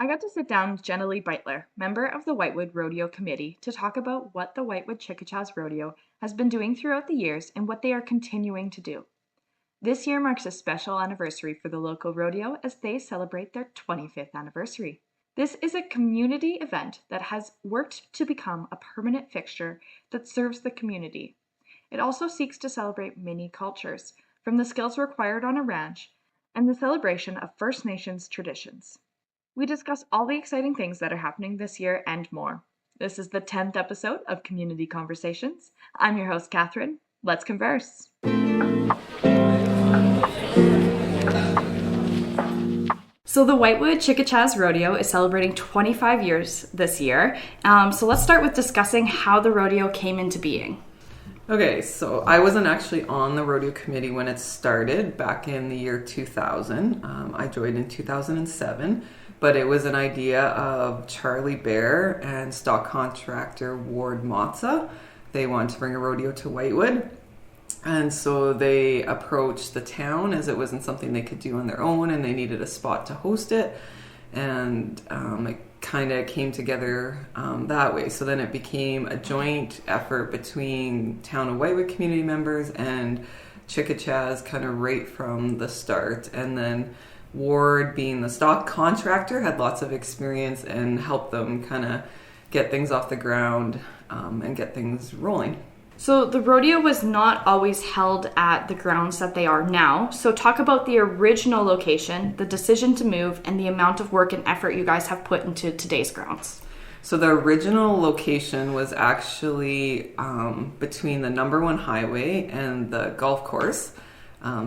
I got to sit down with Jennalee Beutler, member of the Whitewood Rodeo Committee, to talk about what the Whitewood Chacachas Rodeo has been doing throughout the years and what they are continuing to do. This year marks a special anniversary for the local rodeo as they celebrate their 25th anniversary. This is a community event that has worked to become a permanent fixture that serves the community. It also seeks to celebrate many cultures, from the skills required on a ranch and the celebration of First Nations traditions. We discuss all the exciting things that are happening this year and more. This is the 10th episode of Community Conversations. I'm your host, Kathryn. Let's converse. So the Whitewood Chacachas Rodeo is celebrating 25 years this year. So let's start with discussing how the rodeo came into being. Okay, so I wasn't actually on the rodeo committee when it started back in the year 2000. I joined in 2007, but it was an idea of Charlie Bear and stock contractor Ward Motza. They wanted to bring a rodeo to Whitewood. And so they approached the town as it wasn't something they could do on their own and they needed a spot to host it. And it kind of came together that way. So then it became a joint effort between Town of Whitewood community members and Chacachas kind of right from the start. And then Ward, being the stock contractor, had lots of experience and helped them kind of get things off the ground and get things rolling. So the rodeo was not always held at the grounds that they are now. So talk about the original location, the decision to move, and the amount of work and effort you guys have put into today's grounds. So the original location was actually between the number 1 highway and the golf course.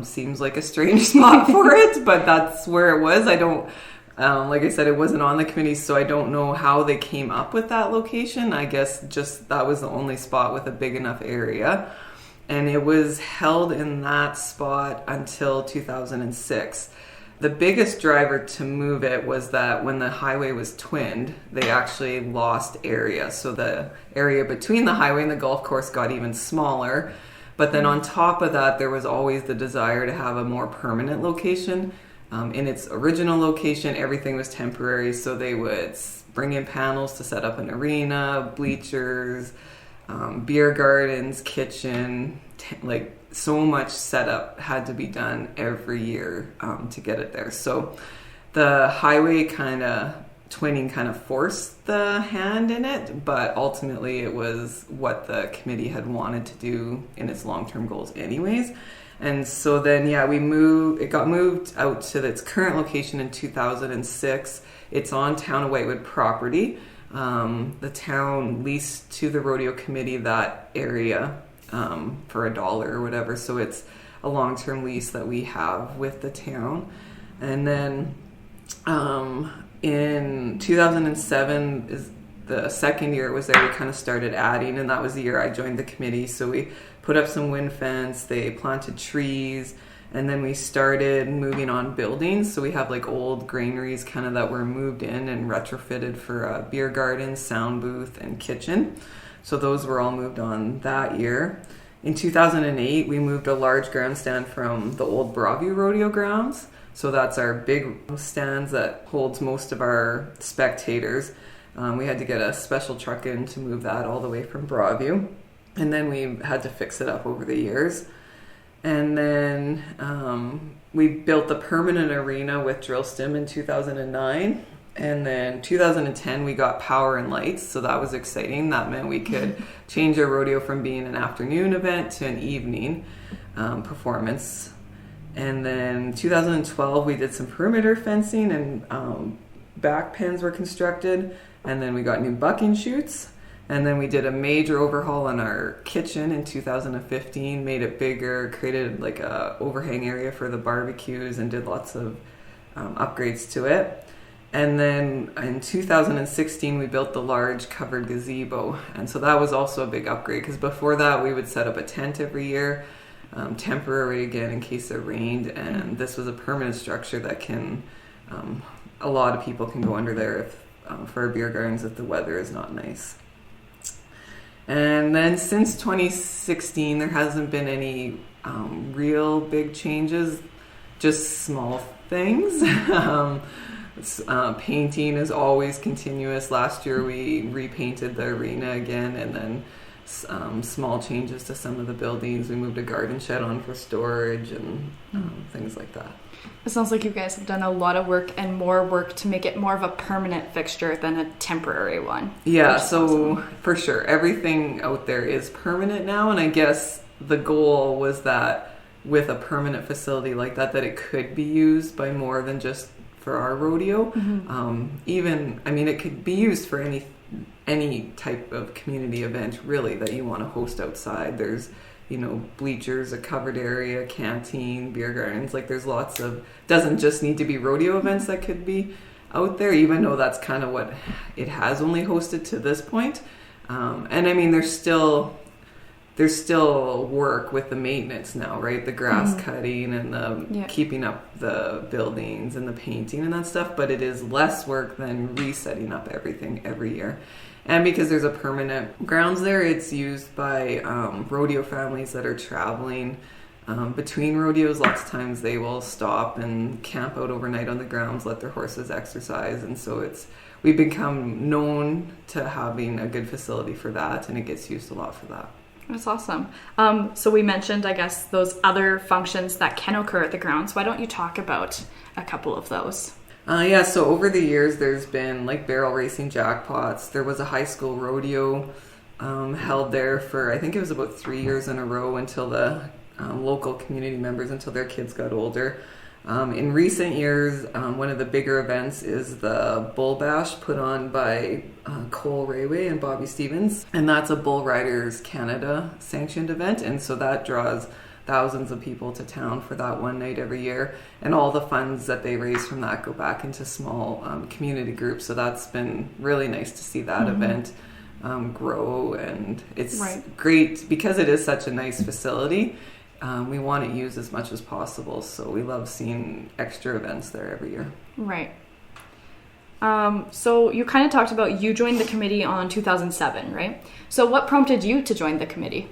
Seems like a strange spot for it, but that's where it was. I don't, like I said, it wasn't on the committee, so I don't know how they came up with that location. I guess just that was the only spot with a big enough area. And it was held in that spot until 2006. The biggest driver to move it was that when the highway was twinned, they actually lost area. So the area between the highway and the golf course got even smaller. But then on top of that, there was always the desire to have a more permanent location. In its original location, everything was temporary, so they would bring in panels to set up an arena, bleachers, beer gardens, kitchen, like so much setup had to be done every year to get it there. So the highway twinning kind of forced the hand in it, but ultimately it was what the committee had wanted to do in its long-term goals anyways. And so then, it got moved out to its current location in 2006. It's on Town of Whitewood property. The town leased to the rodeo committee that area for $1 or whatever. So it's a long-term lease that we have with the town. And then in 2007 is the second year it was there, we kind of started adding, and that was the year I joined the committee. So we put up some wind fence, they planted trees, and then we started moving on buildings. So we have like old granaries kind of that were moved in and retrofitted for a beer garden, sound booth, and kitchen. So those were all moved on that year. In 2008, we moved a large grandstand from the old Broadview Rodeo grounds. So that's our big stands that holds most of our spectators. We had to get a special truck in to move that all the way from Broadview. And then we had to fix it up over the years. And then we built the permanent arena with drill stem in 2009. And then 2010, we got power and lights. So that was exciting. That meant we could change our rodeo from being an afternoon event to an evening performance. And then 2012, we did some perimeter fencing and back pens were constructed. And then we got new bucking chutes. And then we did a major overhaul on our kitchen in 2015, made it bigger, created like a overhang area for the barbecues, and did lots of upgrades to it. And then in 2016, we built the large covered gazebo. And so that was also a big upgrade, because before that, we would set up a tent every year, temporary again in case it rained. And this was a permanent structure that can, a lot of people can go under there if, for beer gardens if the weather is not nice. And then since 2016, there hasn't been any real big changes, just small things. Painting is always continuous. Last year we repainted the arena again, and then small changes to some of the buildings. We moved a garden shed on for storage and things like that. It sounds like you guys have done a lot of work and more work to make it more of a permanent fixture than a temporary one. Yeah, so awesome. For sure, everything out there is permanent now, and I guess the goal was that with a permanent facility like that it could be used by more than just for our rodeo. It could be used for any type of community event really that you want to host outside. There's bleachers, a covered area, canteen, beer gardens. Like there's lots of, doesn't just need to be rodeo events that could be out there, even though that's kind of what it has only hosted to this point. There's still work with the maintenance now, right? The grass cutting and the keeping up the buildings and the painting and that stuff, but it is less work than resetting up everything every year. And because there's a permanent grounds there, it's used by rodeo families that are traveling between rodeos. Lots of times they will stop and camp out overnight on the grounds, let their horses exercise. And so we've become known to having a good facility for that, and it gets used a lot for that. That's awesome. So we mentioned, I guess, those other functions that can occur at the grounds. Why don't you talk about a couple of those? So over the years, there's been like barrel racing jackpots. There was a high school rodeo held there for, I think it was about 3 years in a row until the local community members, until their kids got older. In recent years, one of the bigger events is the Bull Bash put on by Cole Rayway and Bobby Stevens. And that's a Bull Riders Canada sanctioned event. And so that draws thousands of people to town for that one night every year. And all the funds that they raise from that go back into small community groups. So that's been really nice to see that event grow. And it's great because it is such a nice facility. We want it used as much as possible, so we love seeing extra events there every year. Right. So you kind of talked about you joined the committee on 2007, right? So what prompted you to join the committee?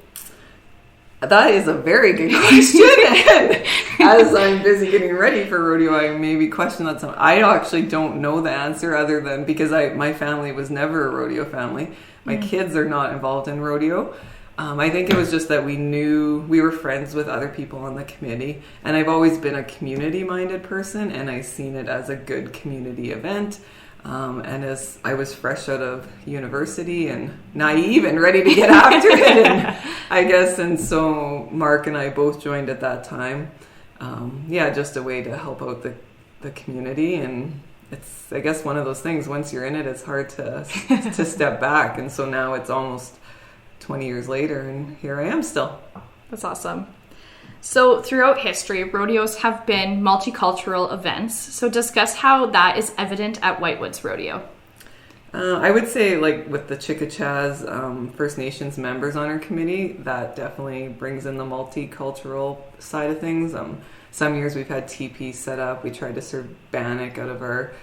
That is a very good question. And as I'm busy getting ready for rodeo, I maybe question that some. I actually don't know the answer other than because my family was never a rodeo family. My kids are not involved in rodeo. I think it was just that we knew we were friends with other people on the committee, and I've always been a community-minded person, and I seen it as a good community event. And as I was fresh out of university and naive and ready to get after it, and so Mark and I both joined at that time. Just a way to help out the community, and it's, I guess, one of those things. Once you're in it, it's hard to step back, and so now it's almost 20 years later, and here I am still. That's awesome. So throughout history, rodeos have been multicultural events. So discuss how that is evident at Whitewood's Rodeo. I would say, like with the Chacachas First Nations members on our committee, that definitely brings in the multicultural side of things. Some years we've had teepees set up. We tried to serve bannock out of our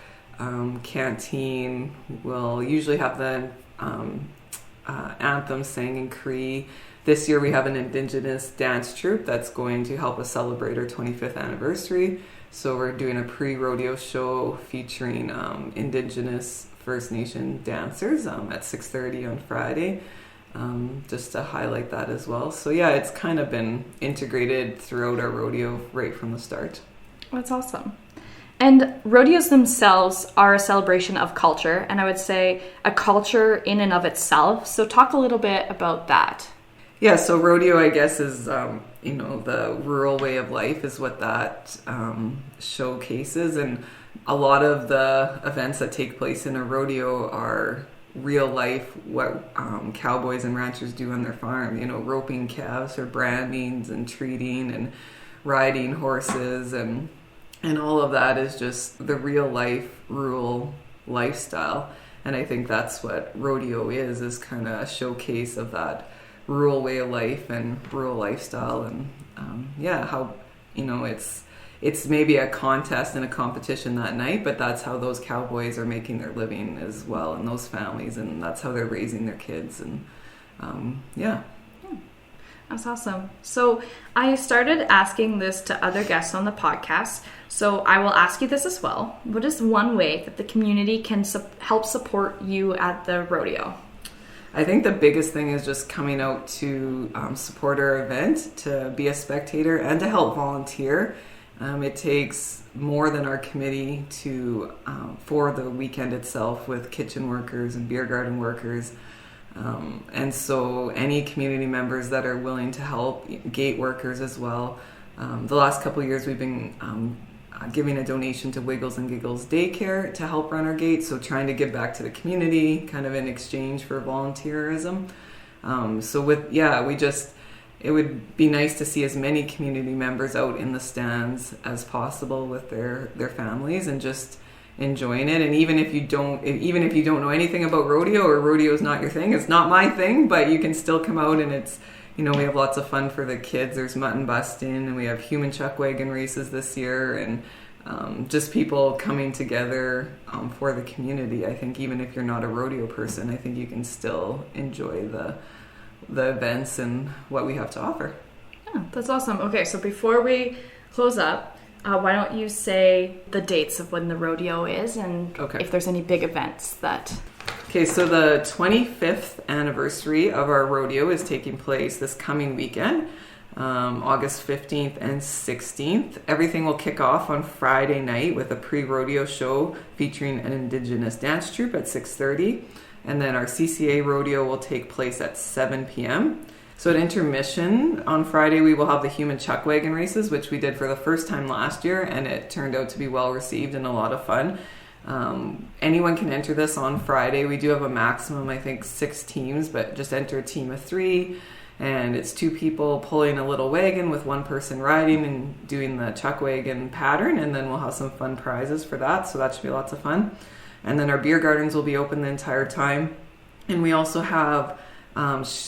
canteen. We'll usually have the anthem sang in Cree. This year we have an Indigenous dance troupe that's going to help us celebrate our 25th anniversary. So we're doing a pre-rodeo show featuring Indigenous First Nation dancers at 6:30 on Friday, just to highlight that as well. So yeah, it's kind of been integrated throughout our rodeo right from the start. That's awesome. And rodeos themselves are a celebration of culture, and I would say a culture in and of itself. So talk a little bit about that. Yeah, so rodeo, I guess, is, the rural way of life is what that showcases. And a lot of the events that take place in a rodeo are real life, what cowboys and ranchers do on their farm, roping calves or brandings and treating and riding horses and all of that is just the real life rural lifestyle. And I think that's what rodeo is kind of a showcase of that rural way of life and rural lifestyle. And how it's maybe a contest and a competition that night, but that's how those cowboys are making their living as well, and those families, and that's how they're raising their kids. And That's awesome. So I started asking this to other guests on the podcast, so I will ask you this as well. What is one way that the community can help support you at the rodeo? I think the biggest thing is just coming out to support our event, to be a spectator, and to help volunteer. It takes more than our committee to for the weekend itself, with kitchen workers and beer garden workers. And so any community members that are willing to help, gate workers as well. The last couple of years we've been giving a donation to Wiggles and Giggles Daycare to help run our gate, so trying to give back to the community kind of in exchange for volunteerism. It would be nice to see as many community members out in the stands as possible with their families and just enjoying it. And even if you don't know anything about rodeo, or rodeo is not your thing, it's not my thing, but you can still come out, and it's, we have lots of fun for the kids. There's mutton busting, and we have human chuck wagon races this year, and just people coming together for the community. I think even if you're not a rodeo person, I think you can still enjoy the events and what we have to offer. Yeah, that's awesome. Okay, so before we close up, why don't you say the dates of when the rodeo is, and if there's any big events that... Okay, so the 25th anniversary of our rodeo is taking place this coming weekend, August 15th and 16th. Everything will kick off on Friday night with a pre-rodeo show featuring an Indigenous dance troupe at 6:30. And then our CCA rodeo will take place at 7 p.m. So at intermission on Friday, we will have the human chuck wagon races, which we did for the first time last year, and it turned out to be well received and a lot of fun. Anyone can enter this on Friday. We do have a maximum, I think, 6 teams, but just enter a team of 3. And it's 2 people pulling a little wagon with 1 person riding and doing the chuck wagon pattern. And then we'll have some fun prizes for that. So that should be lots of fun. And then our beer gardens will be open the entire time. And we also have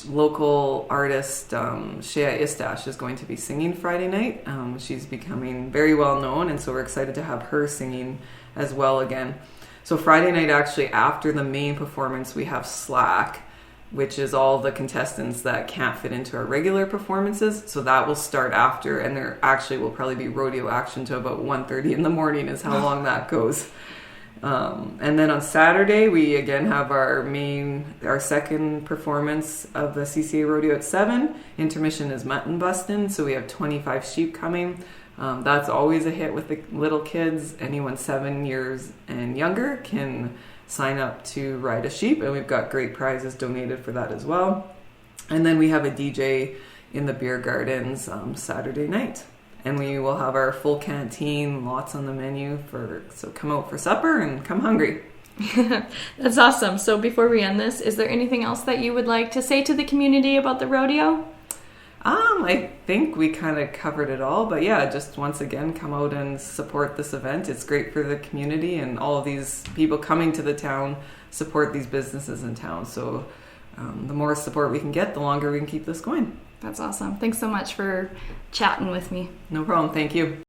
local artist Shea Istash is going to be singing Friday night. She's becoming very well known, and so we're excited to have her singing as well again. So Friday night, actually, after the main performance, we have Slack, which is all the contestants that can't fit into our regular performances. So that will start after, and there actually will probably be rodeo action to about 1:30 in the morning is how long that goes. And then on Saturday, we again have our second performance of the CCA Rodeo at 7. Intermission is mutton busting, so we have 25 sheep coming. That's always a hit with the little kids. Anyone 7 years and younger can sign up to ride a sheep, and we've got great prizes donated for that as well. And then we have a DJ in the beer gardens Saturday night. And we will have our full canteen, lots on the menu, so come out for supper and come hungry. That's awesome. So before we end this, is there anything else that you would like to say to the community about the rodeo? I think we kind of covered it all, but yeah, just once again, come out and support this event. It's great for the community, and all of these people coming to the town support these businesses in town. So the more support we can get, the longer we can keep this going. That's awesome. Thanks so much for chatting with me. No problem. Thank you.